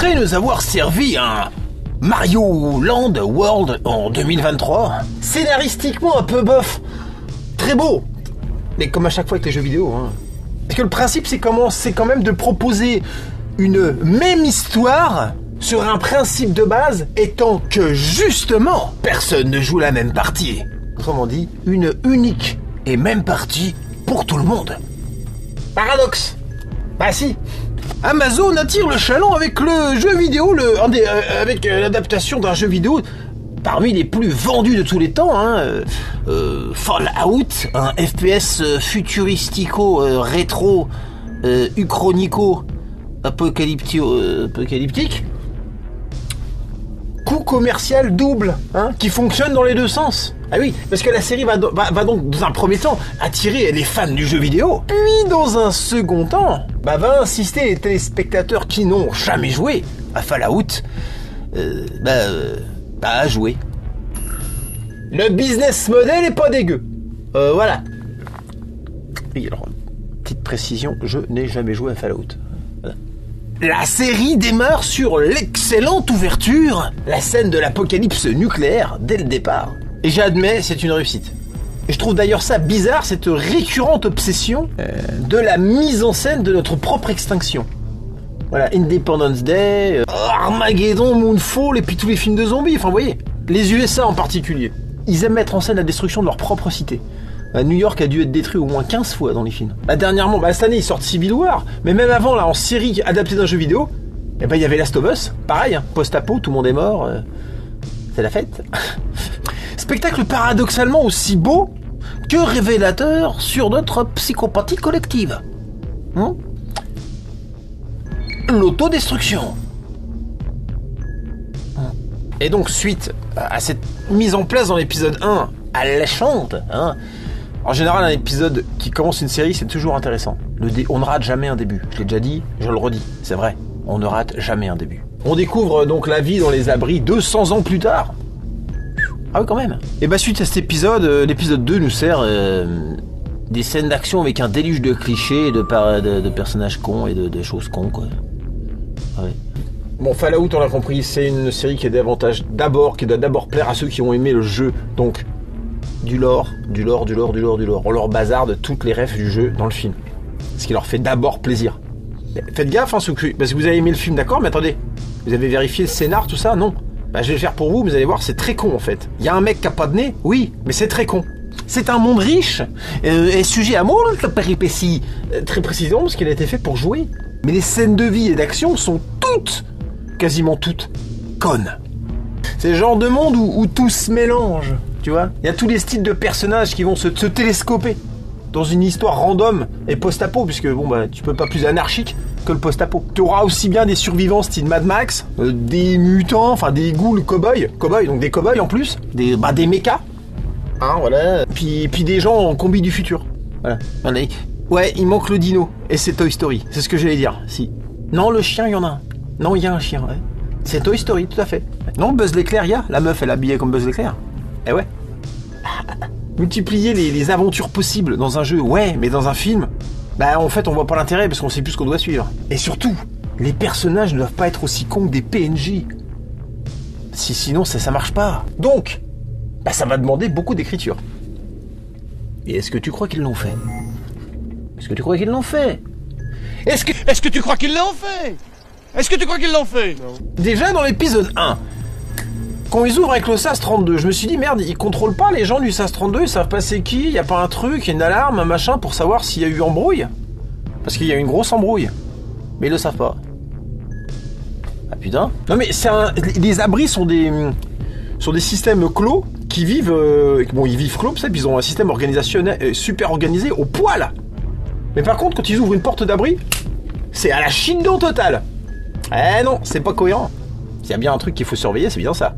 Après nous avoir servi un Mario Land World en 2023, scénaristiquement un peu bof, très beau, mais comme à chaque fois avec les jeux vidéo, hein. Parce que le principe c'est quand même de proposer une même histoire sur un principe de base étant que justement personne ne joue la même partie. Autrement dit, une unique et même partie pour tout le monde. Paradoxe. Bah si. Amazon attire le chaland avec le jeu vidéo, avec l'adaptation d'un jeu vidéo parmi les plus vendus de tous les temps, hein, Fallout, un FPS futuristico, rétro, uchronico, apocalyptique. Coût commercial double, hein, qui fonctionne dans les deux sens. Ah oui, parce que la série va donc, dans un premier temps, attirer les fans du jeu vidéo, puis dans un second temps, va insister les téléspectateurs qui n'ont jamais joué à Fallout, à jouer. Le business model est pas dégueu. Voilà. Oui, alors, petite précision, je n'ai jamais joué à Fallout. Voilà. La série démarre sur l'excellente ouverture, la scène de l'apocalypse nucléaire dès le départ. Et j'admets, c'est une réussite. Et je trouve d'ailleurs ça bizarre, cette récurrente obsession de la mise en scène de notre propre extinction. Voilà, Independence Day, Armageddon, Moonfall, et puis tous les films de zombies, enfin vous voyez. Les USA en particulier, ils aiment mettre en scène la destruction de leur propre cité. New York a dû être détruit au moins 15 fois dans les films. Dernièrement, cette année ils sortent Civil War, mais même avant, là, en série adaptée d'un jeu vidéo, il y avait Last of Us, pareil, hein, post-apo, tout le monde est mort, c'est la fête. Spectacle paradoxalement aussi beau que révélateur sur notre psychopathie collective. L'autodestruction. Et donc, suite à cette mise en place dans l'épisode 1, alléchante, hein, en général, un épisode qui commence une série, c'est toujours intéressant. On ne rate jamais un début. Je l'ai déjà dit, je le redis, c'est vrai. On ne rate jamais un début. On découvre donc la vie dans les abris 200 ans plus tard. Ah oui, quand même. Et suite à cet épisode, l'épisode 2 nous sert des scènes d'action avec un déluge de clichés, de personnages cons et de choses cons, quoi. Ouais. Bon, Fallout, on l'a compris, c'est une série qui doit d'abord plaire à ceux qui ont aimé le jeu. Donc, du lore. On leur bazarde toutes les refs du jeu dans le film. Ce qui leur fait d'abord plaisir. Mais faites gaffe, hein, parce que vous avez aimé le film, d'accord, mais attendez, vous avez vérifié le scénar, tout ça? Non. Je vais le faire pour vous, mais vous allez voir, c'est très con en fait. Il y a un mec qui a pas de nez, oui, mais c'est très con. C'est un monde riche et sujet à moult péripéties, très précisément parce qu'il a été fait pour jouer. Mais les scènes de vie et d'action sont quasiment toutes, connes. C'est le genre de monde où tout se mélange, tu vois. Il y a tous les styles de personnages qui vont se télescoper dans une histoire random et post-apo, puisque tu peux pas plus anarchique que le post-apo. Tu auras aussi bien des survivants style Mad Max, des mutants, enfin des ghouls cow-boys, donc des cow-boys en plus, des mechas, hein, voilà. Puis des gens en combi du futur. Voilà. Ouais, il manque le dino et c'est Toy Story. C'est ce que j'allais dire. Si. Non, le chien, il y en a un. Non, il y a un chien. Ouais. C'est Toy Story, tout à fait. Non, Buzz l'éclair, il y a. La meuf, elle est habillée comme Buzz l'éclair. Eh ouais. Multiplier les aventures possibles dans un jeu, ouais, mais dans un film, en fait, on voit pas l'intérêt parce qu'on sait plus ce qu'on doit suivre. Et surtout, les personnages ne doivent pas être aussi cons que des PNJ. Sinon, ça marche pas. Donc, ça va demander beaucoup d'écriture. Et est-ce que tu crois qu'ils l'ont fait? Est-ce que tu crois qu'ils l'ont fait? Est-ce que tu crois qu'ils l'ont fait? Est-ce que tu crois qu'ils l'ont fait? Non. Déjà, dans l'épisode 1, quand ils ouvrent avec le SAS-32, je me suis dit, merde, ils contrôlent pas les gens du SAS-32, ils savent pas c'est qui, il y a pas un truc, une alarme, un machin pour savoir s'il y a eu embrouille. Parce qu'il y a eu une grosse embrouille. Mais ils le savent pas. Ah putain. Non mais les abris sont des systèmes clos qui vivent... ils vivent clos, puis ils ont un système organisationnel super organisé au poil. Mais par contre, quand ils ouvrent une porte d'abri, c'est à la Shindo totale. Eh non, c'est pas cohérent. S'il y a bien un truc qu'il faut surveiller, c'est bien ça.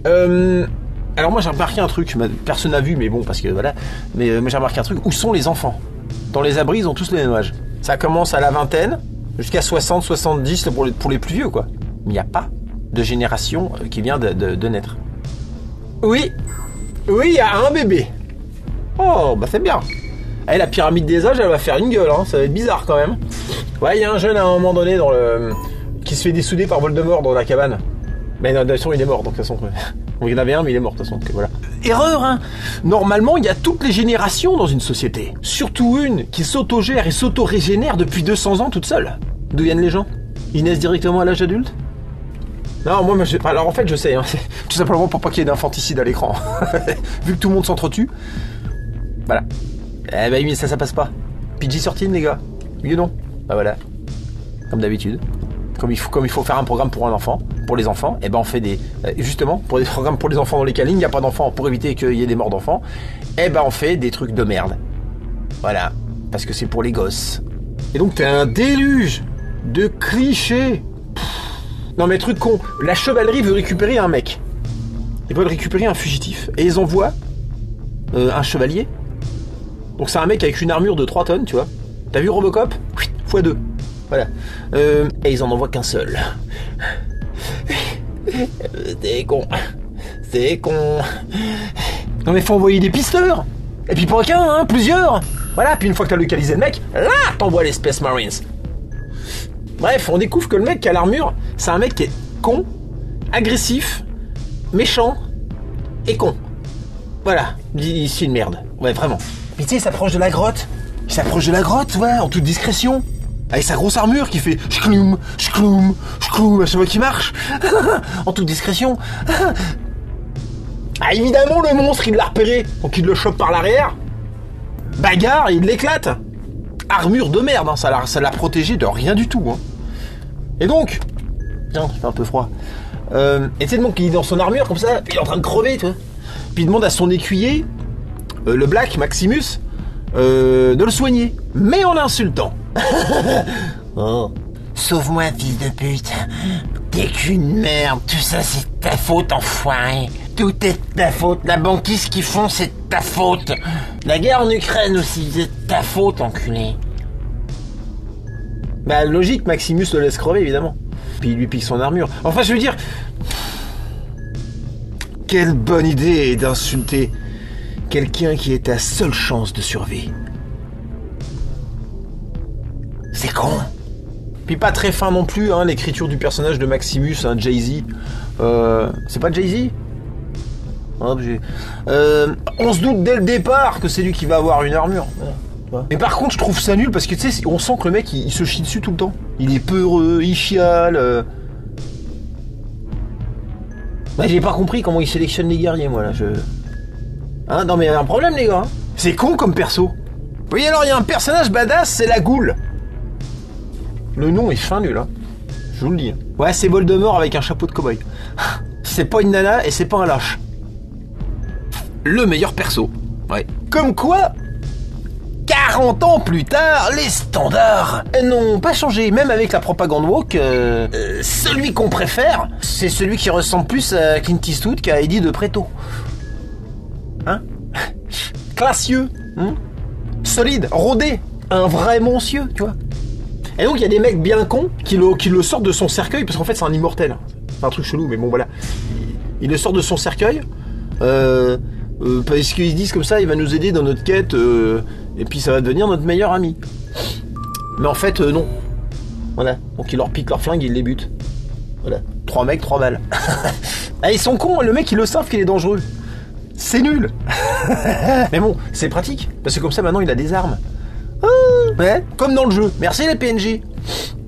Alors moi j'ai remarqué un truc, personne n'a vu, mais bon, parce que voilà. Mais j'ai remarqué un truc, où sont les enfants? Dans les abris, ils ont tous le même âge. Ça commence à la vingtaine, jusqu'à 60, 70 pour les plus vieux, quoi. Mais il n'y a pas de génération qui vient de naître. Oui, il y a un bébé. Oh, c'est bien. Eh, la pyramide des âges, elle va faire une gueule, hein. Ça va être bizarre quand même. Ouais, il y a un jeune à un moment donné qui se fait dessouder par Voldemort dans la cabane. Mais de toute façon, il est mort, donc de toute façon. Il y en avait un, mais il est mort, de toute façon. Donc, voilà. Erreur, hein. Normalement, il y a toutes les générations dans une société. Surtout une qui s'autogère et s'auto-régénère depuis 200 ans toute seule. D'où viennent les gens? Ils naissent directement à l'âge adulte? Non, moi, alors en fait, je sais, hein, c'est tout simplement pour pas qu'il y ait d'infanticide à l'écran. Vu que tout le monde s'entretue. Voilà. Eh ben, ça passe pas. PG-13, les gars. Oui ou non? Bah voilà. Comme d'habitude. Comme il faut faire un programme pour un enfant, pour les enfants, et ben on fait des... justement, pour des programmes pour les enfants dans lesquels il n'y a pas d'enfants, pour éviter qu'il y ait des morts d'enfants, et ben on fait des trucs de merde. Voilà. Parce que c'est pour les gosses. Et donc t'as un déluge de clichés. Non mais truc con. La chevalerie veut récupérer un mec. Ils veulent récupérer un fugitif. Et ils envoient un chevalier. Donc c'est un mec avec une armure de 3 tonnes, tu vois. T'as vu Robocop? x2. Voilà. Et ils en envoient qu'un seul. C'est con. C'est con. Non mais faut envoyer des pisteurs. Et puis pas qu'un, hein, plusieurs. Voilà, puis une fois que t'as localisé le mec, là t'envoies les Space Marines. Bref, on découvre que le mec qui a l'armure, c'est un mec qui est con, agressif, méchant et con. Voilà, c'est une merde. Ouais, vraiment. Mais tu sais, il s'approche de la grotte. Il s'approche de la grotte, ouais, en toute discrétion. Avec sa grosse armure qui fait shkloum, shkloum, shkloum, à chaque fois qu'il marche. En toute discrétion. Ah, évidemment, le monstre, il l'a repéré. Donc il le chope par l'arrière. Bagarre, il l'éclate. Armure de merde, hein, ça l'a protégé de rien du tout. Hein. Et donc... Tiens, il fait un peu froid. Et tu sais, donc, il est dans son armure, comme ça, il est en train de crever, tu vois. Puis il demande à son écuyer, le Black, Maximus, de le soigner. Mais en l'insultant. Oh. Sauve-moi, fils de pute. T'es qu'une merde. Tout ça, c'est ta faute, enfoiré. Tout est ta faute. La banquise qu'ils font, c'est ta faute. La guerre en Ukraine aussi, c'est ta faute, enculé. Bah, logique, Maximus le laisse crever, évidemment. Puis il lui pique son armure. Enfin, je veux dire... Quelle bonne idée d'insulter quelqu'un qui est ta seule chance de survie. C'est con. Puis pas très fin non plus, hein, l'écriture du personnage de Maximus, hein, Jay-Z. C'est pas Jay-Z? On se doute dès le départ que c'est lui qui va avoir une armure. Mais par contre, je trouve ça nul parce que tu sais, on sent que le mec il se chie dessus tout le temps. Il est peureux, il chiale. Bah, j'ai pas compris comment il sélectionne les guerriers, moi là. Hein, non, mais il y a un problème, les gars. Hein. C'est con comme perso. Oui, alors il y a un personnage badass, c'est la Goule. Le nom est fin nul, hein. Je vous le dis. Ouais, c'est Voldemort avec un chapeau de cow-boy. C'est pas une nana et c'est pas un lâche. Le meilleur perso. Ouais. Comme quoi, 40 ans plus tard, les standards n'ont pas changé. Même avec la propagande woke, celui qu'on préfère, c'est celui qui ressemble plus à Clint Eastwood qu'à Eddie de Preto. Hein? Classieux, hein? Solide, rodé, un vrai monsieur, tu vois. Et donc il y a des mecs bien cons qui le sortent de son cercueil, parce qu'en fait c'est un immortel. C'est un truc chelou, mais bon voilà. Il le sort de son cercueil, parce qu'ils disent comme ça, il va nous aider dans notre quête, et puis ça va devenir notre meilleur ami. Mais en fait, non. Voilà. Donc il leur pique leur flingue, il les bute. Voilà. 3 mecs, 3 balles. Ah, ils sont cons, le mec ils le savent qu'il est dangereux. C'est nul. Mais bon, c'est pratique, parce que comme ça maintenant il a des armes. Ouais, comme dans le jeu. Merci les PNJ.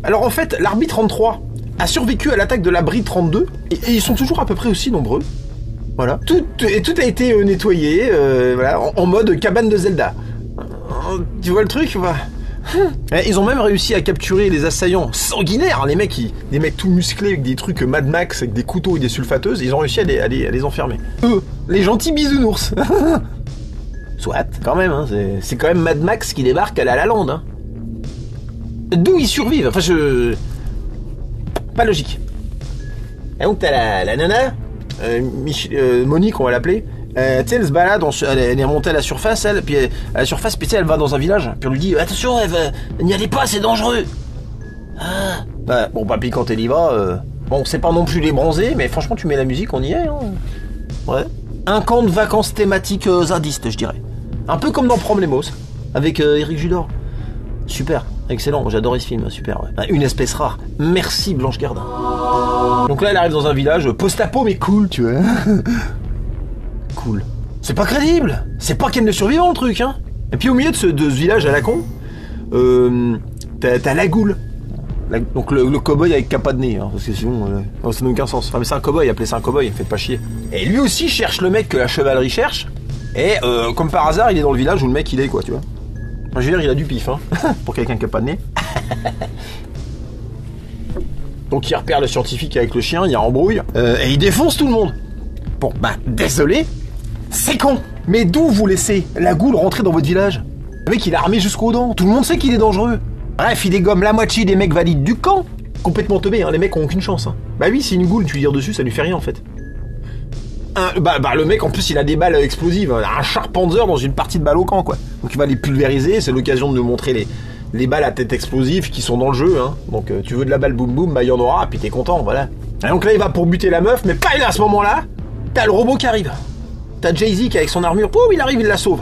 Alors en fait, l'arbitre 33 a survécu à l'attaque de l'abri 32 et ils sont toujours à peu près aussi nombreux. Voilà. Tout a été nettoyé, voilà, en mode cabane de Zelda. Tu vois le truc, voilà. Ils ont même réussi à capturer les assaillants sanguinaires, les mecs tout musclés avec des trucs Mad Max, avec des couteaux et des sulfateuses, ils ont réussi à les enfermer. Eux, les gentils bisounours. Soit, quand même, hein, c'est quand même Mad Max qui débarque à La Land. Hein. D'où ils survivent, enfin pas logique. Et donc t'as la nana, Monique on va l'appeler, tu sais elle se balade, elle est remontée à la surface, puis à la surface, puis tu sais elle va dans un village, puis on lui dit attention, n'y allez pas, c'est dangereux. Ah. Bah, bon bah puis quand elle y va, bon c'est pas non plus les bronzés, mais franchement tu mets la musique, on y est. Hein. Ouais. Un camp de vacances thématiques zadistes, je dirais. Un peu comme dans Problemos, avec Eric Judor. Super. excellent, j'adorais ce film, super. Ouais. Une espèce rare. Merci Blanche Gardin. Donc là, elle arrive dans un village post-apo, mais cool, tu vois. Cool. C'est pas crédible. C'est pas qu'elle ne survivant, le truc, hein. Et puis au milieu de ce village à la con, t'as la goule. Donc le cow-boy avec capa de nez, hein, parce que sinon, ça n'a aucun sens. Enfin, mais c'est un cow-boy, appelez ça un cow-boy, faites pas chier. Et lui aussi cherche le mec que la chevalerie cherche. Et comme par hasard, il est dans le village où le mec il est, quoi, tu vois. Enfin, je veux dire, il a du pif, hein, pour quelqu'un qui a pas de nez. Donc il repère le scientifique avec le chien, il y a embrouille, et il défonce tout le monde. Bon, bah, désolé, c'est con. Mais d'où vous laissez la goule rentrer dans votre village? Le mec, il est armé jusqu'aux dents, tout le monde sait qu'il est dangereux. Bref, il dégomme la moitié des mecs valides du camp. Complètement teubé, hein, les mecs ont aucune chance. Hein. Bah oui, c'est une goule, tu lui tires dessus, ça lui fait rien en fait. Le mec en plus il a des balles explosives, un Sharp Panzer dans une partie de balles au camp quoi. Donc il va les pulvériser, c'est l'occasion de nous montrer les balles à tête explosive qui sont dans le jeu. Hein. Donc tu veux de la balle boum boum, bah il y en aura, puis t'es content, voilà. Et donc là il va pour buter la meuf, mais pas à ce moment-là, t'as le robot qui arrive. T'as Jay-Z qui avec son armure, pouf, il arrive, il la sauve.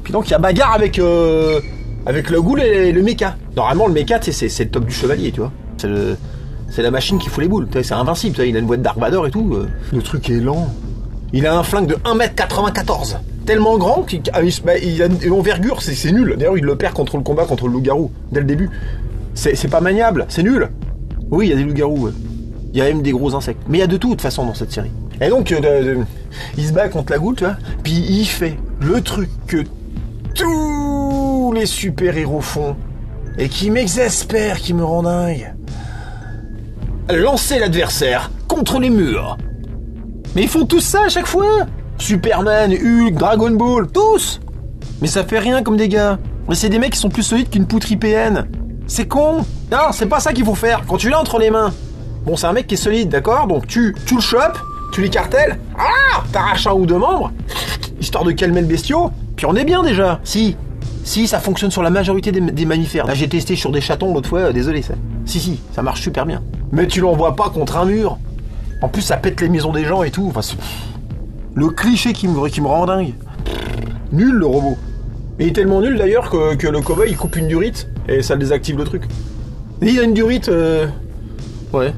Puis donc il y a bagarre avec le ghoul et le mecha. Normalement le mecha c'est le top du chevalier, tu vois. C'est la machine qui fout les boules, c'est invincible, il a une boîte Dark Vador et tout. Le truc est lent. Il a un flingue de 1m94. Tellement grand qu'il a une envergure, c'est nul. D'ailleurs, il le perd contre le combat contre le loup-garou, dès le début. C'est pas maniable, c'est nul. Oui, il y a des loups-garous. Il y a même des gros insectes. Mais il y a de toute façon dans cette série. Et donc, il se bat contre la goule, tu vois. Puis il fait le truc que tous les super-héros font. Et qui m'exaspère, qui me rend dingue. Lancer l'adversaire contre les murs. Mais ils font tous ça à chaque fois. Superman, Hulk, Dragon Ball, tous. Mais ça fait rien comme dégâts. Mais c'est des mecs qui sont plus solides qu'une poutre IPN. C'est con. Non, c'est pas ça qu'il faut faire. Quand tu l'as entre les mains. Bon, c'est un mec qui est solide, d'accord? Donc tu le chopes, tu l'écartèles. Ah, t'arraches un ou deux membres, histoire de calmer le bestiau. Puis on est bien déjà. Si, ça fonctionne sur la majorité des mammifères. Là, j'ai testé sur des chatons l'autre fois, désolé ça. Si, ça marche super bien. Mais tu l'envoies pas contre un mur. En plus, ça pète les maisons des gens et tout. Enfin, le cliché qui me rend dingue. Nul, le robot. Et il est tellement nul, d'ailleurs, que le cowboy, il coupe une durite et ça désactive le truc. Et il a une durite... Ouais.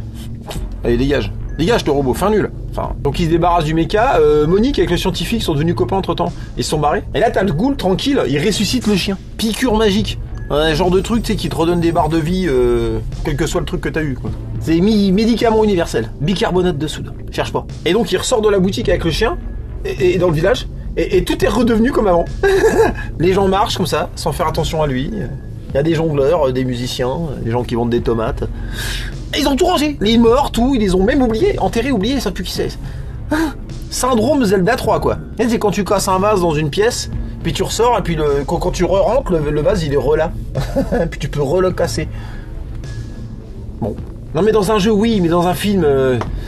Allez, dégage. Dégage, le robot. Fin nul. Enfin, donc il se débarrasse du méca. Monique avec le scientifique sont devenus copains entre-temps. Ils se sont barrés. Et là, t'as le ghoul, tranquille, il ressuscite le chien. Piqûre magique. Un genre de truc, tu sais, qui te redonne des barres de vie, quel que soit le truc que t'as eu, quoi. C'est médicament universel. Bicarbonate de soude. Cherche pas. Et donc, il ressort de la boutique avec le chien, et dans le village, et tout est redevenu comme avant. Les gens marchent comme ça, sans faire attention à lui. Il y a des jongleurs, des musiciens, des gens qui vendent des tomates. Et ils ont tout rangé. Les morts, tout, ils les ont même oubliés, enterrés, oubliés, ils savent plus qui c'est. Syndrome Zelda 3, quoi. Et c'est quand tu casses un vase dans une pièce, puis tu ressors, et puis quand tu rentres, le vase, il est relà. Puis tu peux le casser. Bon. Non mais dans un jeu, oui, mais dans un film,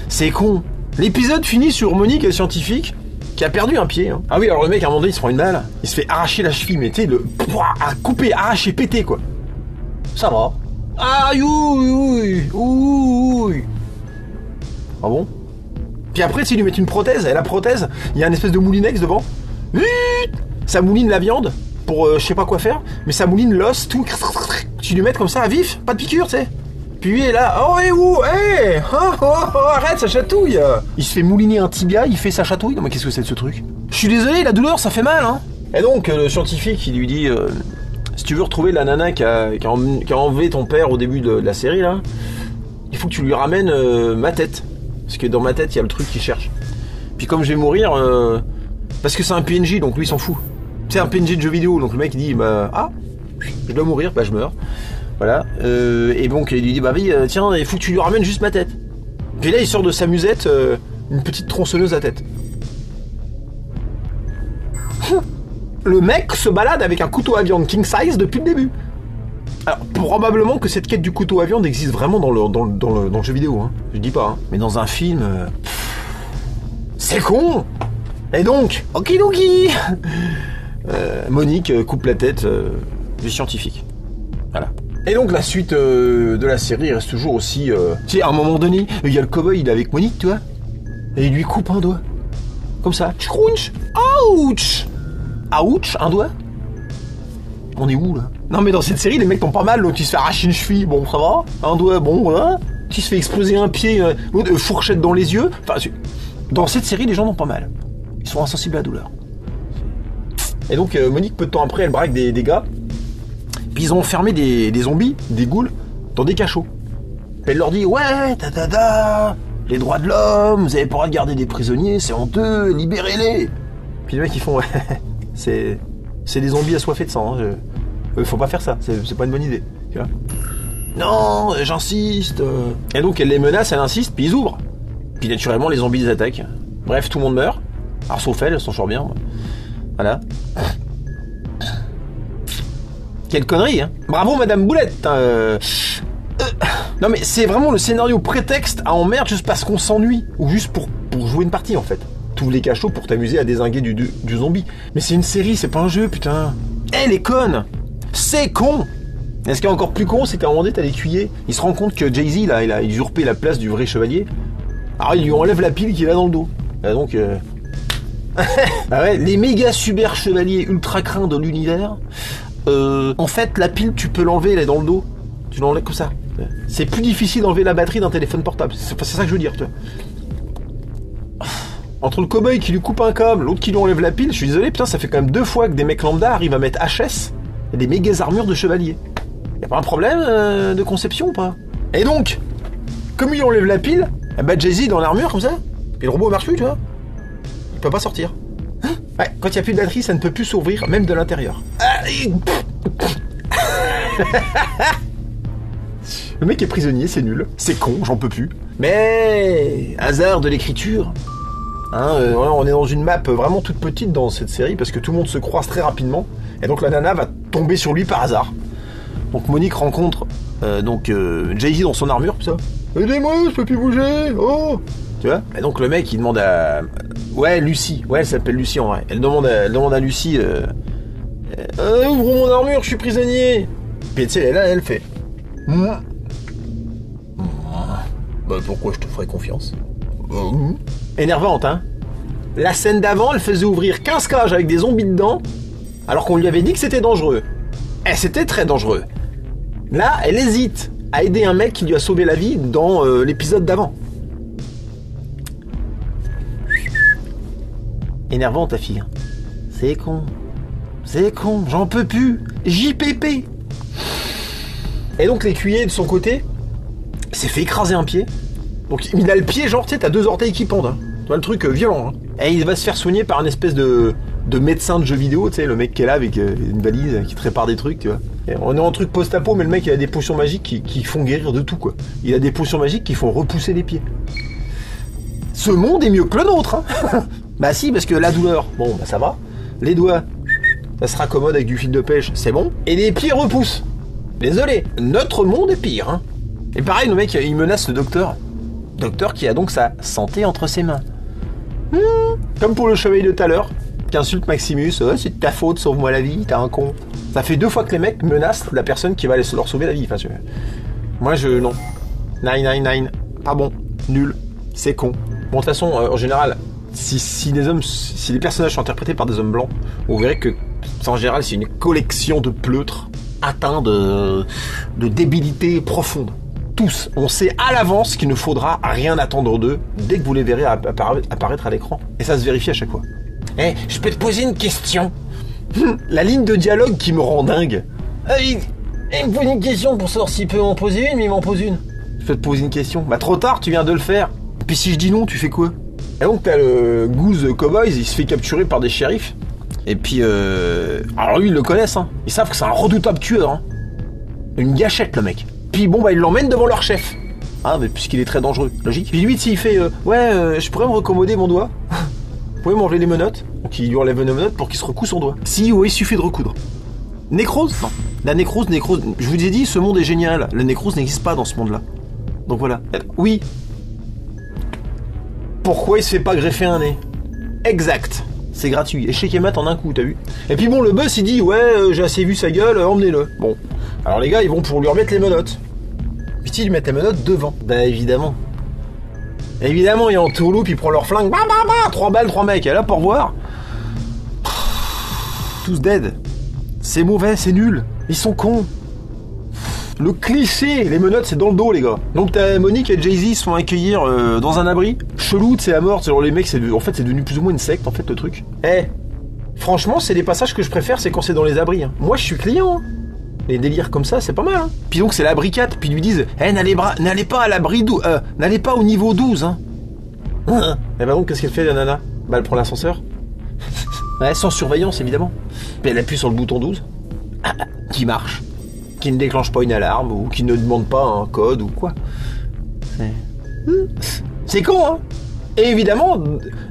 c'est con. L'épisode finit sur Monique, le scientifique, qui a perdu un pied. Hein. Ah oui, alors le mec, à un moment donné, il se prend une balle, il se fait arracher la cheville, mais tu sais, couper, arracher, péter, quoi. Ça va. Aïe, ouille. Ah bon? Puis après, tu sais, lui mettre une prothèse, et la prothèse, il y a une espèce de moulinex devant. Ça mouline la viande, pour je sais pas quoi faire, mais ça mouline l'os, tout. Tu lui mets comme ça à vif, pas de piqûre, tu sais. Puis lui est là, oh et où, arrête, ça chatouille. Il se fait mouliner un tibia, il fait sa chatouille. Non mais qu'est-ce que c'est de ce truc? Je suis désolé, la douleur, ça fait mal, hein. Et donc le scientifique, il lui dit, si tu veux retrouver la nana qui a enlevé ton père au début de la série là, il faut que tu lui ramènes ma tête, parce que dans ma tête il y a le truc qu'il cherche. Puis comme je vais mourir, parce que c'est un PNJ, donc lui il s'en fout. C'est un PNJ de jeu vidéo, donc le mec il dit, je dois mourir, je meurs. Voilà, et donc il lui dit, tiens, il faut que tu lui ramènes juste ma tête. Puis là il sort de sa musette une petite tronçonneuse à tête. Le mec se balade avec un couteau à viande king size depuis le début. Alors probablement que cette quête du couteau à viande existe vraiment dans le jeu vidéo, hein. Je dis pas, hein. Mais dans un film, c'est con. Et donc, okidoki, Monique coupe la tête du scientifique. Voilà. Et donc la suite de la série reste toujours aussi... Tu sais, à un moment donné, il y a le cowboy, il est avec Monique, tu vois. Et il lui coupe un doigt. Comme ça. Tchrounch. Ouch. Ouch, un doigt. On est où là? Non mais dans cette série les mecs t'ont pas mal, l'autre il se fait arracher une cheville, bon ça va, un doigt, bon voilà, qui se fait exploser un pied, fourchette dans les yeux, enfin dans cette série les gens n'ont pas mal, ils sont insensibles à la douleur. Et donc Monique peu de temps après elle braque des gars, puis ils ont enfermé des zombies, des ghouls, dans des cachots. Puis elle leur dit ouais les droits de l'homme, vous avez pas le droit de garder des prisonniers, c'est honteux, libérez-les. Puis les mecs ils font ouais c'est des zombies assoiffés de sang, hein. Faut pas faire ça, c'est pas une bonne idée. Tu vois, non, j'insiste. Et donc elle les menace, elle insiste, puis ils ouvrent. Puis naturellement les zombies les attaquent. Bref, tout le monde meurt. Alors sauf elle s'en sort bien. Voilà. Quelle connerie, hein. Bravo Madame Boulette. Non mais c'est vraiment le scénario prétexte à emmerde juste parce qu'on s'ennuie. Ou juste pour jouer une partie en fait. Tous les cachots pour t'amuser à dézinguer du zombie. Mais c'est une série, c'est pas un jeu, putain. Elle est conne. C'est con. Et ce qui est encore plus con, c'est qu'à un moment donné, t'as l'écuyer. Il se rend compte que Jay-Z, là, il a usurpé la place du vrai chevalier. Alors il lui enlève la pile qu'il a dans le dos. Et donc... ah ouais, les méga super chevaliers ultra craints de l'univers. En fait, la pile, tu peux l'enlever, elle est dans le dos. Tu l'enlèves comme ça. C'est plus difficile d'enlever la batterie d'un téléphone portable. C'est ça que je veux dire, tu vois. Entre le cow-boy qui lui coupe un câble, l'autre qui lui enlève la pile, je suis désolé, putain, ça fait quand même 2 fois que des mecs lambda arrivent à mettre HS et des méga armures de chevalier. Y'a pas un problème de conception ou pas? Et donc, comme il enlève la pile, bah Jay-Z dans l'armure comme ça, et le robot marche plus, tu vois. Il peut pas sortir. Ouais, quand il y a plus de batterie, ça ne peut plus s'ouvrir, même de l'intérieur. Le mec est prisonnier, c'est nul, c'est con, j'en peux plus. Mais hasard de l'écriture. Hein, on est dans une map vraiment toute petite dans cette série parce que tout le monde se croise très rapidement et donc la nana va tomber sur lui par hasard. Donc Monique rencontre Jay-Z dans son armure, ça. Aidez-moi, je peux plus bouger. Oh, tu vois. Et donc le mec il demande à Lucie. Ouais, elle s'appelle Lucie en vrai. Elle demande à Lucie ouvre mon armure, je suis prisonnier. Puis tu sais elle fait bah pourquoi je te ferais confiance? Énervante, hein. La scène d'avant, elle faisait ouvrir 15 cages avec des zombies dedans, alors qu'on lui avait dit que c'était dangereux. Et c'était très dangereux. Là, elle hésite à aider un mec qui lui a sauvé la vie dans l'épisode d'avant. Énervant, ta fille. C'est con, j'en peux plus. JPP. Et donc l'écuyer de son côté s'est fait écraser un pied. Donc il a le pied genre, tu sais, t'as 2 orteils qui pendent. Hein. Tu vois le truc violent. Hein. Et il va se faire soigner par une espèce de médecin de jeux vidéo, tu sais, le mec qui est là avec une valise qui te répare des trucs, tu vois. Et on est en truc post-apo, mais le mec il a des potions magiques qui font guérir de tout, quoi. Il a des potions magiques qui font repousser les pieds. Ce monde est mieux que le nôtre, hein. Bah si, parce que la douleur, bon, bah ça va. Les doigts, ça se raccommode avec du fil de pêche, c'est bon. Et les pieds repoussent. Désolé, notre monde est pire, hein. Et pareil, le mec, il menace le docteur. Docteur qui a donc sa santé entre ses mains. Comme pour le chevalier de tout à l'heure, qui insulte Maximus. Oh, c'est de ta faute, sauve-moi la vie, t'es un con. Ça fait 2 fois que les mecs menacent la personne qui va leur sauver la vie. Enfin, moi, non. 999. Pas bon. Nul. C'est con. Bon, de toute façon, en général, si les personnages sont interprétés par des hommes blancs, vous verrez que, en général, c'est une collection de pleutres atteints de débilité profonde. Tous, on sait à l'avance qu'il ne faudra rien attendre d'eux dès que vous les verrez apparaître à l'écran. Et ça se vérifie à chaque fois. Je peux te poser une question? La ligne de dialogue qui me rend dingue. Il me pose une question pour savoir s'il peut m'en poser une, mais il m'en pose une. Je peux te poser une question. Bah trop tard, tu viens de le faire. Et puis si je dis non, tu fais quoi? Et donc t'as le Goose Cowboys, il se fait capturer par des shérifs. Et puis alors lui ils le connaissent, hein. Ils savent que c'est un redoutable tueur, hein. Une gâchette le mec. Puis bon bah ils l'emmènent devant leur chef. Ah mais puisqu'il est très dangereux, logique. Puis lui s'il fait je pourrais me recommoder mon doigt. Vous pouvez m'enlever les menottes. Donc il lui enlève les menottes pour qu'il se recoue son doigt. Si il suffit de recoudre. Nécrose? Non. La nécrose, je vous ai dit, ce monde est génial. La nécrose n'existe pas dans ce monde là. Donc voilà. Oui. Pourquoi il se fait pas greffer un nez? Exact. C'est gratuit. Échec et mat en un coup, t'as vu? Et puis bon, le boss il dit j'ai assez vu sa gueule, emmenez-le. Bon. Alors les gars, ils vont pour lui remettre les menottes. Puis ils lui mettent les menottes devant. Bah évidemment. Évidemment, il est en tourloupe, ils prennent leur flingue. 3 balles, 3 mecs. Et là, pour voir. Tous dead. C'est mauvais, c'est nul. Ils sont cons. Le cliché, les menottes c'est dans le dos les gars. Donc t'as Monique et Jay-Z se font accueillir dans un abri. Chelou, c'est à mort, c'est genre les mecs, en fait c'est devenu plus ou moins une secte en fait le truc. Franchement c'est des passages que je préfère, c'est quand c'est dans les abris. Hein. Moi je suis client. Hein. Les délires comme ça c'est pas mal. Hein. Puis donc c'est l'abri 4, puis ils lui disent n'allez pas à l'abri 12, n'allez pas au niveau 12. Hein. Et bah donc qu'est-ce qu'elle fait la nana? Bah elle prend l'ascenseur. Ouais, sans surveillance évidemment. Puis elle appuie sur le bouton 12. Qui marche. Qui ne déclenche pas une alarme ou qui ne demande pas un code ou quoi. C'est con, hein. Et évidemment,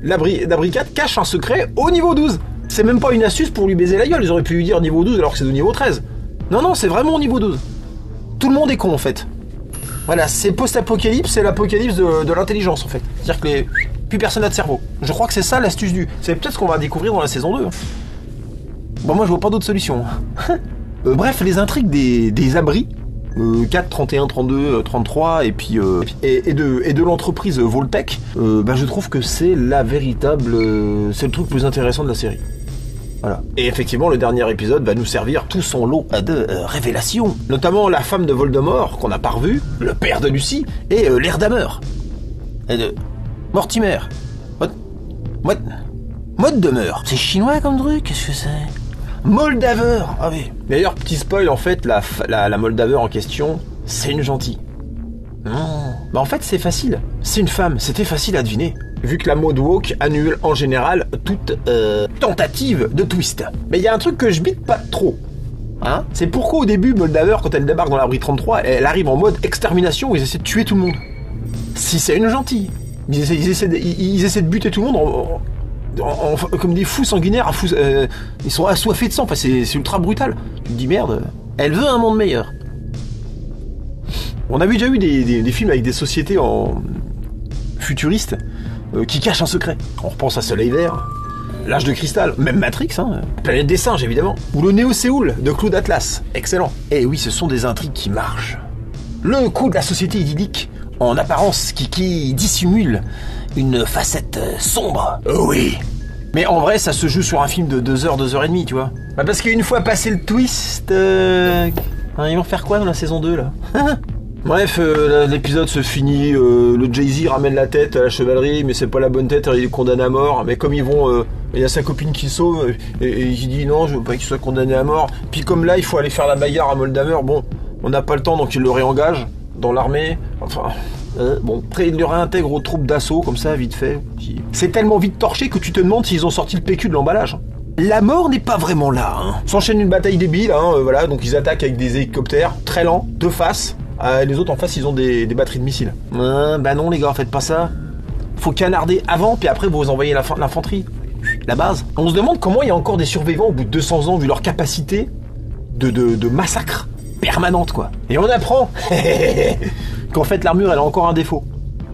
l'abri 4 cache un secret au niveau 12. C'est même pas une astuce pour lui baiser la gueule. Ils auraient pu lui dire niveau 12 alors que c'est au niveau 13. Non, c'est vraiment au niveau 12. Tout le monde est con en fait. Voilà, c'est post-apocalypse, c'est l'apocalypse de l'intelligence en fait. C'est-à-dire que plus personne n'a de cerveau. Je crois que c'est ça l'astuce du... C'est peut-être ce qu'on va découvrir dans la saison 2. Bon, moi je vois pas d'autre solution. Bref, les intrigues des abris, 4, 31, 32, 33, et puis et de l'entreprise Voltec, je trouve que c'est la véritable... c'est le truc le plus intéressant de la série. Voilà. Et effectivement, le dernier épisode va nous servir tout son lot de révélations. Notamment la femme de Voldemort, qu'on n'a pas revue, le père de Lucie, et l'Erdammer. Et de... Mortimer. Mode demeure. C'est chinois comme truc, qu'est-ce que c'est? Moldaver. Ah oui. D'ailleurs, petit spoil, en fait, la Moldaver en question, c'est une gentille. Bah en fait, c'est facile. C'est une femme, c'était facile à deviner. Vu que la mode woke annule en général toute tentative de twist. Mais il y a un truc que je bite pas trop. Hein? C'est pourquoi au début, Moldaver, quand elle débarque dans l'abri 33, elle arrive en mode extermination où ils essaient de tuer tout le monde. Si c'est une gentille. Ils essaient de buter tout le monde comme des fous sanguinaires, ils sont assoiffés de sang, enfin, c'est ultra brutal. Tu te dis merde, elle veut un monde meilleur. On avait déjà eu des films avec des sociétés futuristes qui cachent un secret. On repense à Soleil Vert, L'Âge de Cristal, même Matrix, hein, Planète des Singes évidemment, ou le Néo-Séoul de Claude Atlas, excellent. Et oui, ce sont des intrigues qui marchent. Le coup de la société idyllique, en apparence qui dissimule une facette sombre. Oh oui. Mais en vrai, ça se joue sur un film de 2h, 2h30, tu vois. Bah parce qu'une fois passé le twist... ils vont faire quoi dans la saison 2, là? Bref, l'épisode se finit, le Jay-Z ramène la tête à la chevalerie, mais c'est pas la bonne tête, il est condamné à mort. Mais comme ils vont... il y a sa copine qui sauve, et il dit non, je veux pas qu'il soit condamné à mort. Puis comme là, il faut aller faire la bagarre à Moldaver, bon, on n'a pas le temps, donc il le réengage dans l'armée. Enfin... bon, après il le réintègre aux troupes d'assaut, comme ça, vite fait. C'est tellement vite torché que tu te demandes s'ils ont sorti le PQ de l'emballage. La mort n'est pas vraiment là, hein. S'enchaîne une bataille débile, hein, voilà, donc ils attaquent avec des hélicoptères, très lents, de face. Les autres en face, ils ont des batteries de missiles. Bah non les gars, faites pas ça. Faut canarder avant, puis après vous envoyez l'infanterie. La base. On se demande comment il y a encore des survivants au bout de 200 ans, vu leur capacité de massacre permanente, quoi. Et on apprend qu'en fait l'armure elle a encore un défaut.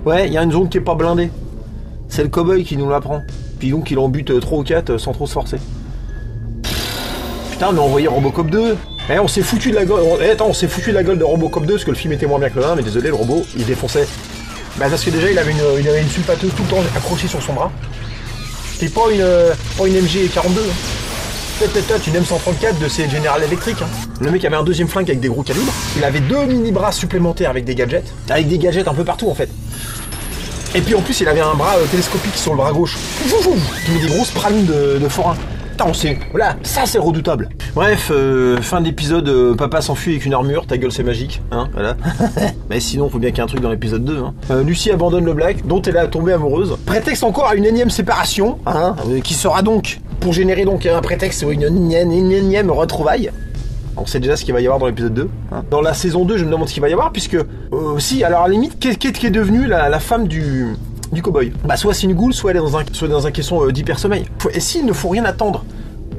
Ouais, il y a une zone qui est pas blindée. C'est le cow-boy qui nous l'apprend. Puis donc il en bute 3 ou 4 sans trop se forcer. Putain, mais envoyé Robocop 2. On s'est foutu de la gueule. On s'est foutu de la gueule de Robocop 2 parce que le film était moins bien que le 1, mais désolé, le robot il défonçait. Bah parce que déjà il avait une sulfateuse tout le temps accrochée sur son bras. C'était pas une MG42. Peut-être une M134 de ces General Electric. Hein. Le mec avait un deuxième flingue avec des gros calibres. Il avait 2 mini-bras supplémentaires avec des gadgets. Avec des gadgets un peu partout en fait. Et puis en plus il avait un bras télescopique sur le bras gauche. Qui met des grosses pralines de forain. Putain, on sait. Voilà, ça c'est redoutable. Bref, fin d'épisode, papa s'enfuit avec une armure, ta gueule c'est magique. Hein, voilà. Mais sinon, faut bien qu'il y ait un truc dans l'épisode 2. Hein. Lucie abandonne le Black, dont elle est tombée amoureuse. Prétexte encore à une énième séparation, hein, qui sera donc, pour générer donc un prétexte ou une énième retrouvaille. On sait déjà ce qu'il va y avoir dans l'épisode 2. Hein. Dans la saison 2, je me demande ce qu'il va y avoir, puisque... si, alors à la limite, qu'est devenue la femme du cow-boy? Bah soit c'est une goule, soit elle est dans un caisson d'hyper-sommeil. Et s'il ne faut rien attendre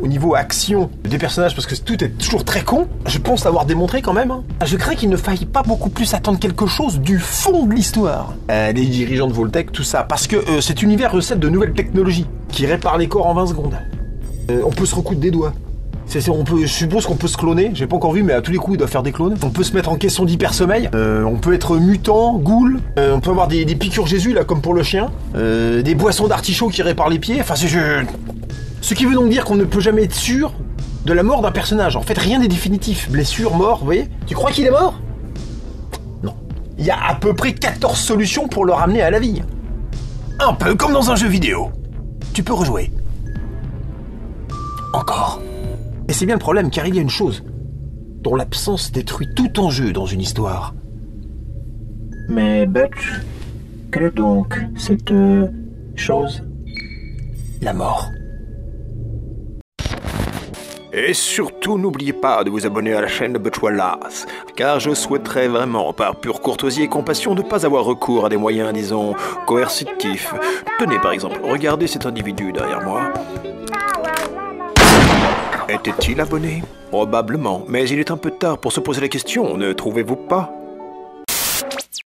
au niveau action des personnages, parce que tout est toujours très con, je pense l'avoir démontré quand même. Hein. Je crains qu'il ne faille pas beaucoup plus attendre quelque chose du fond de l'histoire. Les dirigeants de Voltec, tout ça, parce que cet univers recèle de nouvelles technologies qui réparent les corps en 20 secondes. On peut se recoudre des doigts. Je suppose qu'on peut se cloner, j'ai pas encore vu, mais à tous les coups il doit faire des clones. On peut se mettre en caisson d'hyper-sommeil, on peut être mutant, ghoul, on peut avoir des piqûres Jésus là comme pour le chien, des boissons d'artichaut qui réparent les pieds, enfin ce qui veut donc dire qu'on ne peut jamais être sûr de la mort d'un personnage. En fait, rien n'est définitif. Blessure, mort, vous voyez? Tu crois qu'il est mort? Non. Il y a à peu près 14 solutions pour le ramener à la vie. Un peu comme dans un jeu vidéo. Tu peux rejouer. Encore. Et c'est bien le problème, car il y a une chose dont l'absence détruit tout enjeu dans une histoire. Mais Butch, quelle est donc cette chose? La mort. Et surtout, n'oubliez pas de vous abonner à la chaîne de Butch Wallace, car je souhaiterais vraiment, par pure courtoisie et compassion, ne pas avoir recours à des moyens, disons, coercitifs. Tenez par exemple, regardez cet individu derrière moi. Était-il abonné? Probablement, mais il est un peu tard pour se poser la question, ne trouvez-vous pas?